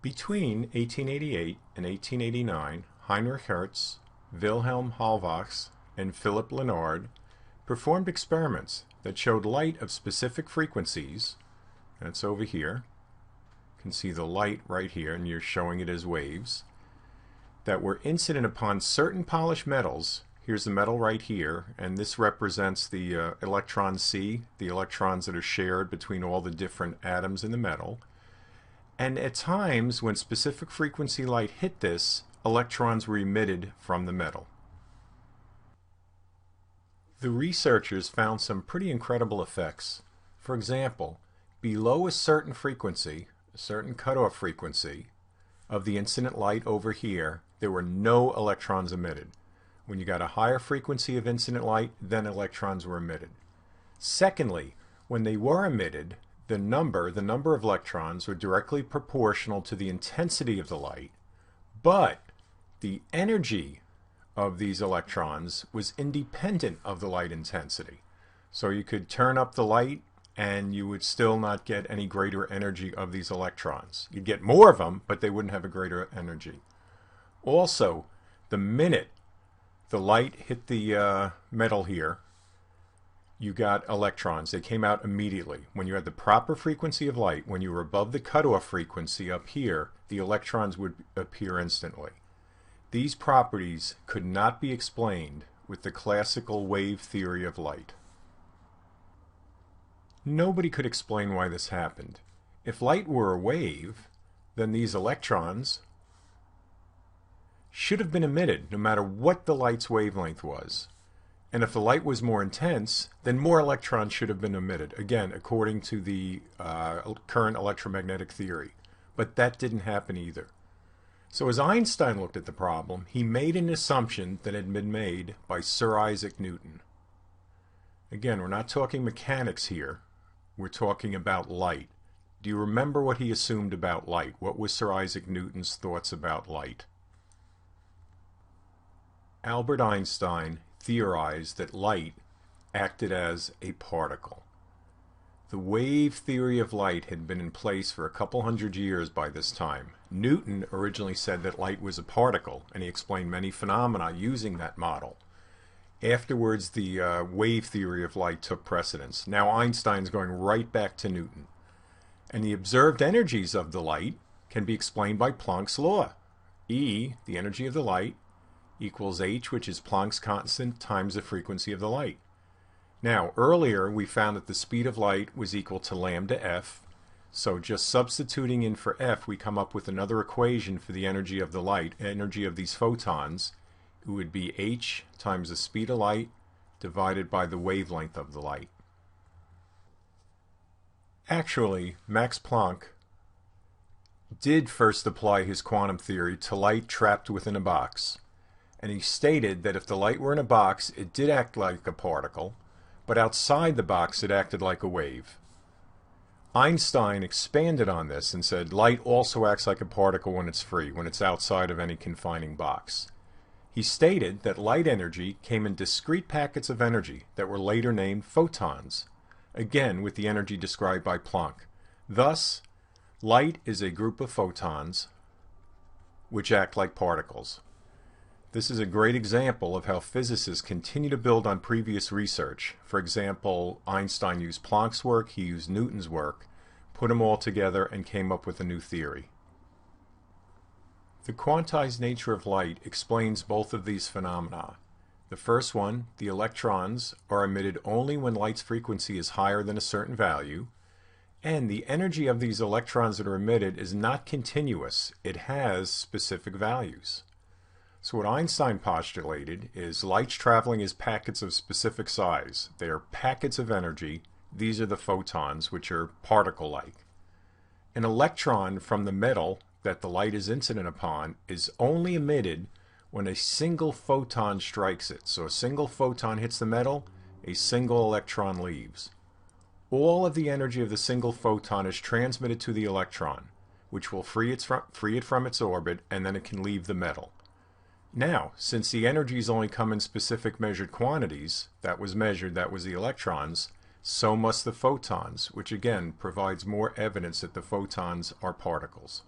Between 1888 and 1889, Heinrich Hertz, Wilhelm Hahlwachs, and Philipp Lenard performed experiments that showed light of specific frequencies. That's over here. You can see the light right here, and you're showing it as waves that were incident upon certain polished metals. Here's the metal right here, and this represents the electron C, the electrons that are shared between all the different atoms in the metal. And at times, when specific frequency light hit this, electrons were emitted from the metal. The researchers found some pretty incredible effects. For example, below a certain frequency, a certain cutoff frequency of the incident light over here, there were no electrons emitted. When you got a higher frequency of incident light, then electrons were emitted. Secondly, when they were emitted, the number of electrons were directly proportional to the intensity of the light, but the energy of these electrons was independent of the light intensity. So you could turn up the light and you would still not get any greater energy of these electrons. You'd get more of them, but they wouldn't have a greater energy. Also, the minute the light hit the metal here, you got electrons. They came out immediately. When you had the proper frequency of light, when you were above the cutoff frequency up here, the electrons would appear instantly. These properties could not be explained with the classical wave theory of light. Nobody could explain why this happened. If light were a wave, then these electrons should have been emitted no matter what the light's wavelength was. And if the light was more intense, then more electrons should have been emitted, again, according to the current electromagnetic theory. But that didn't happen either. So as Einstein looked at the problem, he made an assumption that had been made by Sir Isaac Newton. Again, we're not talking mechanics here. We're talking about light. Do you remember what he assumed about light? What was Sir Isaac Newton's thoughts about light? Albert Einstein theorized that light acted as a particle. The wave theory of light had been in place for a couple hundred years by this time. Newton originally said that light was a particle, and he explained many phenomena using that model. Afterwards, the wave theory of light took precedence. Now Einstein's going right back to Newton. And the observed energies of the light can be explained by Planck's law. E, the energy of the light, equals h, which is Planck's constant, times the frequency of the light. Now, earlier we found that the speed of light was equal to lambda f, so just substituting in for f, we come up with another equation for the energy of the light, energy of these photons. It would be h times the speed of light divided by the wavelength of the light. Actually, Max Planck did first apply his quantum theory to light trapped within a box. And he stated that if the light were in a box, it did act like a particle, but outside the box it acted like a wave. Einstein expanded on this and said light also acts like a particle when it's free, when it's outside of any confining box. He stated that light energy came in discrete packets of energy that were later named photons, again with the energy described by Planck. Thus, light is a group of photons which act like particles. This is a great example of how physicists continue to build on previous research. For example, Einstein used Planck's work, he used Newton's work, put them all together and came up with a new theory. The quantized nature of light explains both of these phenomena. The first one, the electrons, are emitted only when light's frequency is higher than a certain value, and the energy of these electrons that are emitted is not continuous, it has specific values. So what Einstein postulated is light's traveling as packets of specific size. They are packets of energy. These are the photons, which are particle-like. An electron from the metal that the light is incident upon is only emitted when a single photon strikes it. So a single photon hits the metal, a single electron leaves. All of the energy of the single photon is transmitted to the electron, which will free it from its orbit, and then it can leave the metal. Now, since the energies only come in specific measured quantities, that was measured, that was the electrons, so must the photons, which again provides more evidence that the photons are particles.